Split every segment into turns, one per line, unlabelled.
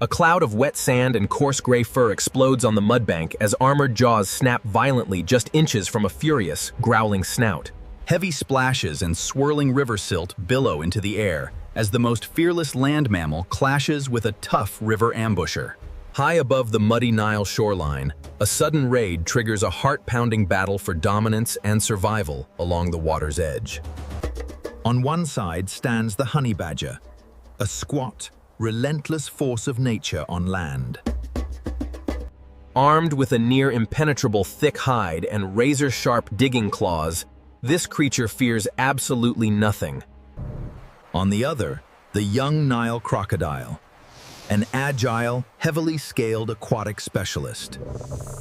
A cloud of wet sand and coarse gray fur explodes on the mudbank as armored jaws snap violently just inches from a furious, growling snout. Heavy splashes and swirling river silt billow into the air as the most fearless land mammal clashes with a tough river ambusher. High above the muddy Nile shoreline, a sudden raid triggers a heart-pounding battle for dominance and survival along the water's edge. On one side stands the honey badger, a squat, relentless force of nature on land. Armed with a near-impenetrable thick hide and razor-sharp digging claws, this creature fears absolutely nothing. On the other, the Young Nile Crocodile, an agile, heavily scaled aquatic specialist.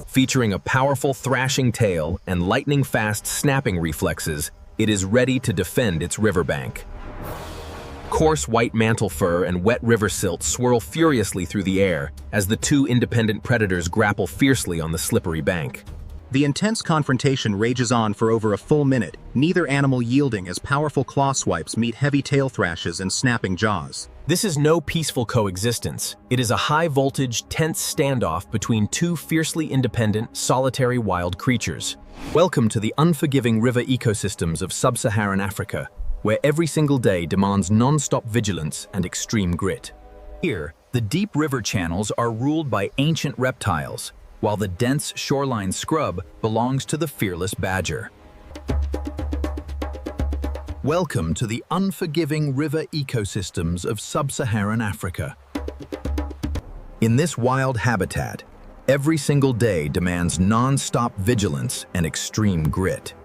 Featuring a powerful thrashing tail and lightning-fast snapping reflexes, it is ready to defend its riverbank. Coarse white mantle fur and wet river silt swirl furiously through the air as the two independent predators grapple fiercely on the slippery bank.
The intense confrontation rages on for over a full minute, neither animal yielding as powerful claw swipes meet heavy tail thrashes and snapping jaws.
This is no peaceful coexistence. It is a high-voltage, tense standoff between two fiercely independent, solitary wild creatures. Welcome to the unforgiving river ecosystems of sub-Saharan Africa, where every single day demands non-stop vigilance and extreme grit. Here, the deep river channels are ruled by ancient reptiles, while the dense shoreline scrub belongs to the fearless badger. Welcome to the unforgiving river ecosystems of sub-Saharan Africa. In this wild habitat, every single day demands non-stop vigilance and extreme grit.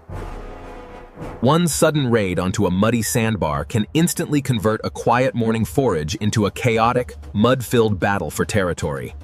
One sudden raid onto a muddy sandbar can instantly convert a quiet morning forage into a chaotic, mud-filled battle for territory.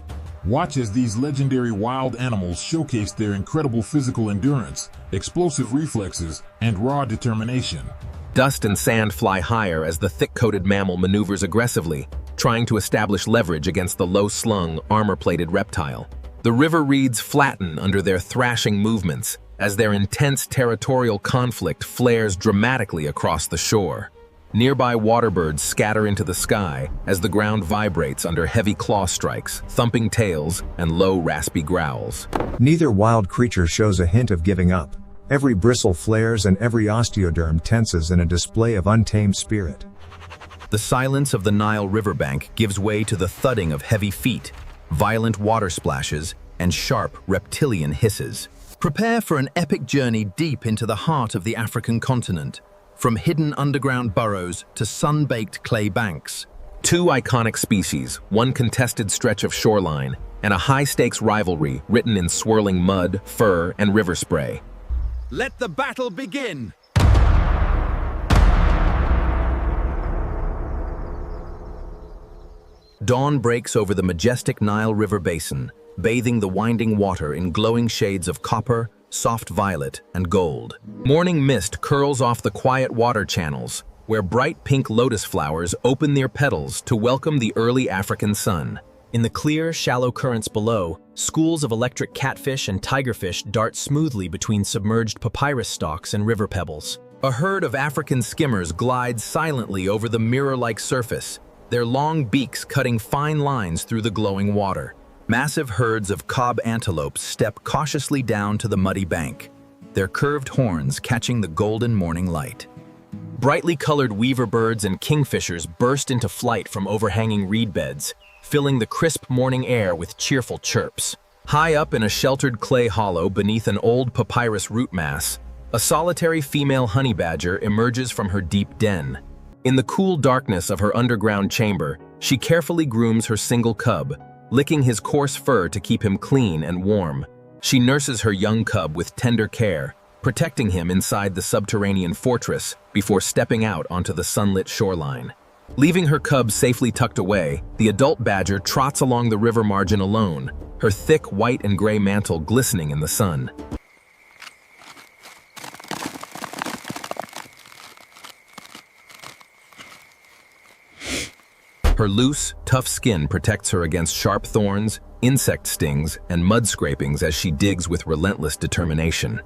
Watch as these legendary wild animals showcase their incredible physical endurance, explosive reflexes, and raw determination.
Dust and sand fly higher as the thick-coated mammal maneuvers aggressively, trying to establish leverage against the low-slung, armor-plated reptile. The river reeds flatten under their thrashing movements as their intense territorial conflict flares dramatically across the shore. Nearby waterbirds scatter into the sky as the ground vibrates under heavy claw strikes, thumping tails, and low, raspy growls.
Neither wild creature shows a hint of giving up. Every bristle flares and every osteoderm tenses in a display of untamed spirit.
The silence of the Nile riverbank gives way to the thudding of heavy feet, violent water splashes, and sharp reptilian hisses. Prepare for an epic journey deep into the heart of the African continent, from hidden underground burrows to sun-baked clay banks. Two iconic species, one contested stretch of shoreline, and a high-stakes rivalry written in swirling mud, fur, and river spray.
Let the battle begin!
Dawn breaks over the majestic Nile River basin, bathing the winding water in glowing shades of copper, soft violet, and gold. Morning mist curls off the quiet water channels, where bright pink lotus flowers open their petals to welcome the early African sun. In the clear, shallow currents below, schools of electric catfish and tigerfish dart smoothly between submerged papyrus stalks and river pebbles. A herd of African skimmers glides silently over the mirror-like surface, their long beaks cutting fine lines through the glowing water. Massive herds of cob antelopes step cautiously down to the muddy bank, their curved horns catching the golden morning light. Brightly colored weaver birds and kingfishers burst into flight from overhanging reed beds, filling the crisp morning air with cheerful chirps. High up in a sheltered clay hollow beneath an old papyrus root mass, a solitary female honey badger emerges from her deep den. In the cool darkness of her underground chamber, she carefully grooms her single cub, licking his coarse fur to keep him clean and warm. She nurses her young cub with tender care, protecting him inside the subterranean fortress before stepping out onto the sunlit shoreline. Leaving her cub safely tucked away, the adult badger trots along the river margin alone, her thick white and gray mantle glistening in the sun. Her loose, tough skin protects her against sharp thorns, insect stings, and mud scrapings as she digs with relentless determination.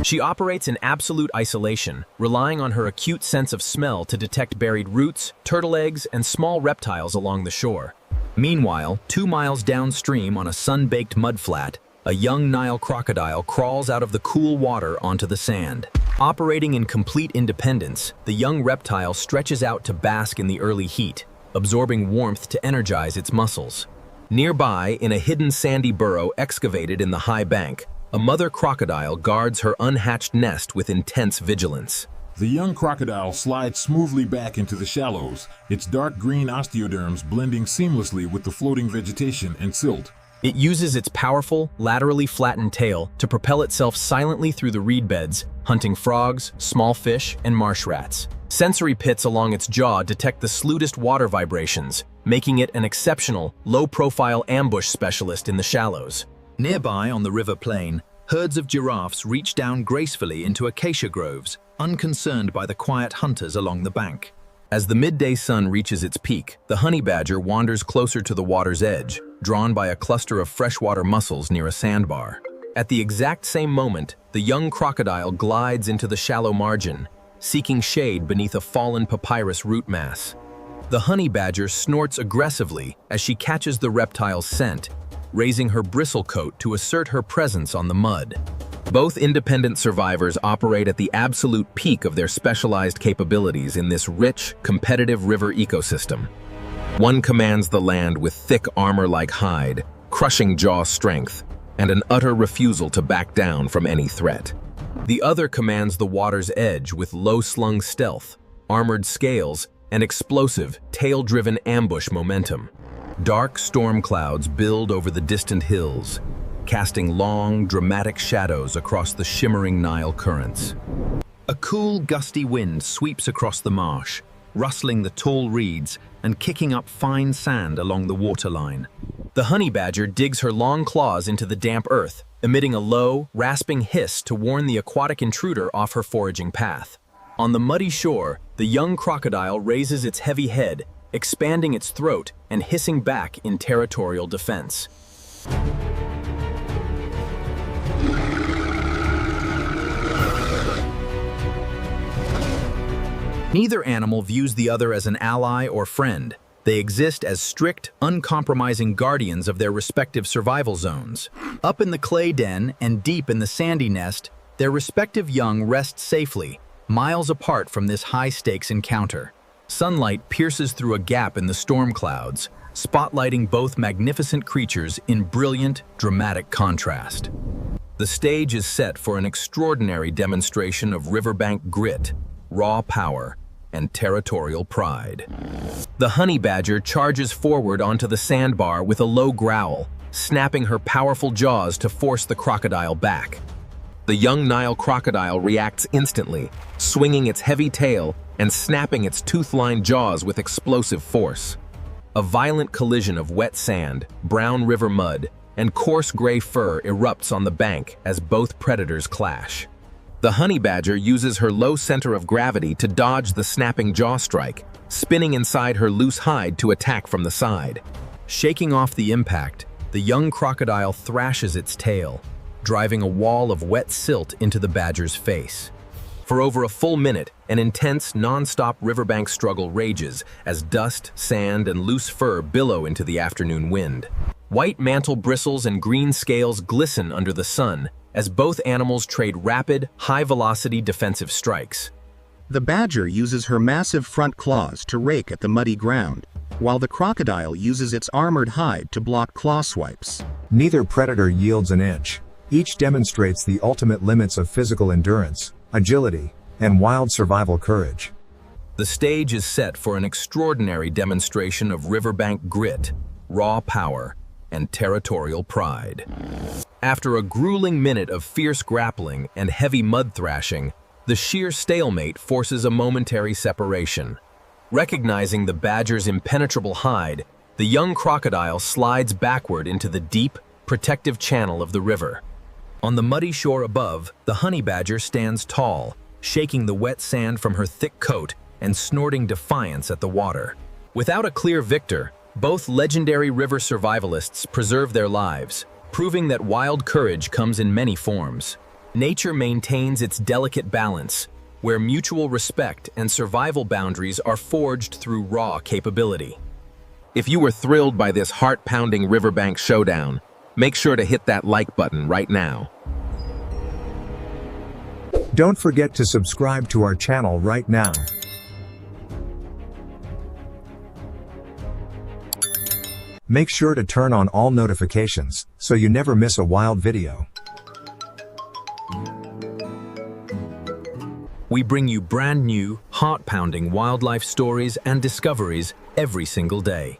She operates in absolute isolation, relying on her acute sense of smell to detect buried roots, turtle eggs, and small reptiles along the shore. Meanwhile, 2 miles downstream on a sun-baked mudflat, a young Nile crocodile crawls out of the cool water onto the sand. Operating in complete independence, the young reptile stretches out to bask in the early heat, absorbing warmth to energize its muscles. Nearby, in a hidden sandy burrow excavated in the high bank, a mother crocodile guards her unhatched nest with intense vigilance.
The young crocodile slides smoothly back into the shallows, its dark green osteoderms blending seamlessly with the floating vegetation and silt.
It uses its powerful, laterally flattened tail to propel itself silently through the reed beds, hunting frogs, small fish, and marsh rats. Sensory pits along its jaw detect the slightest water vibrations, making it an exceptional, low-profile ambush specialist in the shallows. Nearby on the river plain, herds of giraffes reach down gracefully into acacia groves, unconcerned by the quiet hunters along the bank. As the midday sun reaches its peak, the honey badger wanders closer to the water's edge, drawn by a cluster of freshwater mussels near a sandbar. At the exact same moment, the young crocodile glides into the shallow margin, seeking shade beneath a fallen papyrus root mass. The honey badger snorts aggressively as she catches the reptile's scent, raising her bristle coat to assert her presence on the mud. Both independent survivors operate at the absolute peak of their specialized capabilities in this rich, competitive river ecosystem. One commands the land with thick armor-like hide, crushing jaw strength, and an utter refusal to back down from any threat. The other commands the water's edge with low-slung stealth, armored scales, and explosive, tail-driven ambush momentum. Dark storm clouds build over the distant hills, casting long, dramatic shadows across the shimmering Nile currents. A cool, gusty wind sweeps across the marsh, rustling the tall reeds and kicking up fine sand along the waterline. The honey badger digs her long claws into the damp earth, emitting a low, rasping hiss to warn the aquatic intruder off her foraging path. On the muddy shore, the young crocodile raises its heavy head, expanding its throat and hissing back in territorial defense. Neither animal views the other as an ally or friend. They exist as strict, uncompromising guardians of their respective survival zones. Up in the clay den and deep in the sandy nest, their respective young rest safely, miles apart from this high-stakes encounter. Sunlight pierces through a gap in the storm clouds, spotlighting both magnificent creatures in brilliant, dramatic contrast. The stage is set for an extraordinary demonstration of riverbank grit, raw power, and territorial pride. The honey badger charges forward onto the sandbar with a low growl, snapping her powerful jaws to force the crocodile back. The young Nile crocodile reacts instantly, swinging its heavy tail and snapping its tooth-lined jaws with explosive force. A violent collision of wet sand, brown river mud, and coarse gray fur erupts on the bank as both predators clash. The honey badger uses her low center of gravity to dodge the snapping jaw strike, spinning inside her loose hide to attack from the side. Shaking off the impact, the young crocodile thrashes its tail, driving a wall of wet silt into the badger's face. For over a full minute, an intense, non-stop riverbank struggle rages as dust, sand, and loose fur billow into the afternoon wind. White mantle bristles and green scales glisten under the sun as both animals trade rapid, high-velocity defensive strikes.
The badger uses her massive front claws to rake at the muddy ground, while the crocodile uses its armored hide to block claw swipes.
Neither predator yields an inch. Each demonstrates the ultimate limits of physical endurance, agility, and wild survival courage.
The stage is set for an extraordinary demonstration of riverbank grit, raw power, and territorial pride. After a grueling minute of fierce grappling and heavy mud thrashing, the sheer stalemate forces a momentary separation. Recognizing the badger's impenetrable hide, the young crocodile slides backward into the deep, protective channel of the river. On the muddy shore above, the honey badger stands tall, shaking the wet sand from her thick coat and snorting defiance at the water. Without a clear victor, both legendary river survivalists preserve their lives, proving that wild courage comes in many forms. Nature maintains its delicate balance, where mutual respect and survival boundaries are forged through raw capability. If you were thrilled by this heart-pounding riverbank showdown, make sure to hit that like button right now.
Don't forget to subscribe to our channel right now. Make sure to turn on all notifications, so you never miss a wild video.
We bring you brand new, heart-pounding wildlife stories and discoveries every single day.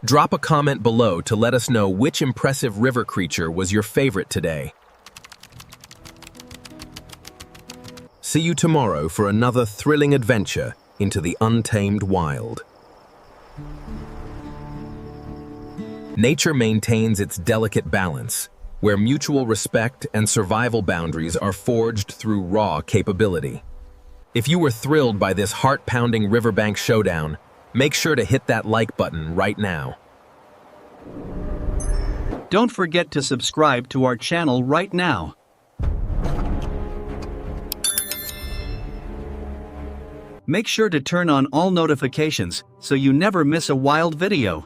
Drop a comment below to let us know which impressive river creature was your favorite today. See you tomorrow for another thrilling adventure into the untamed wild. Nature maintains its delicate balance, where mutual respect and survival boundaries are forged through raw capability. If you were thrilled by this heart-pounding riverbank showdown, make sure to hit that like button right now.
Don't forget to subscribe to our channel right now. Make sure to turn on all notifications so you never miss a wild video.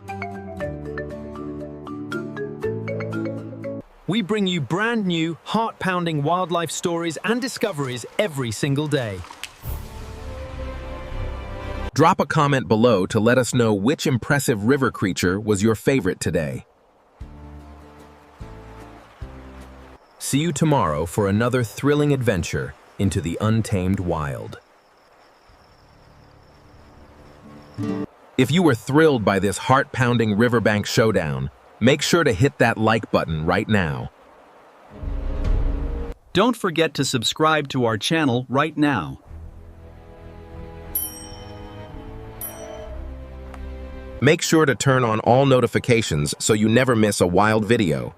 We bring you brand new, heart-pounding wildlife stories and discoveries every single day. Drop a comment below to let us know which impressive river creature was your favorite today. See you tomorrow for another thrilling adventure into the untamed wild. If you were thrilled by this heart-pounding riverbank showdown, make sure to hit that like button right now.
Don't forget to subscribe to our channel right now.
Make sure to turn on all notifications so you never miss a wild video.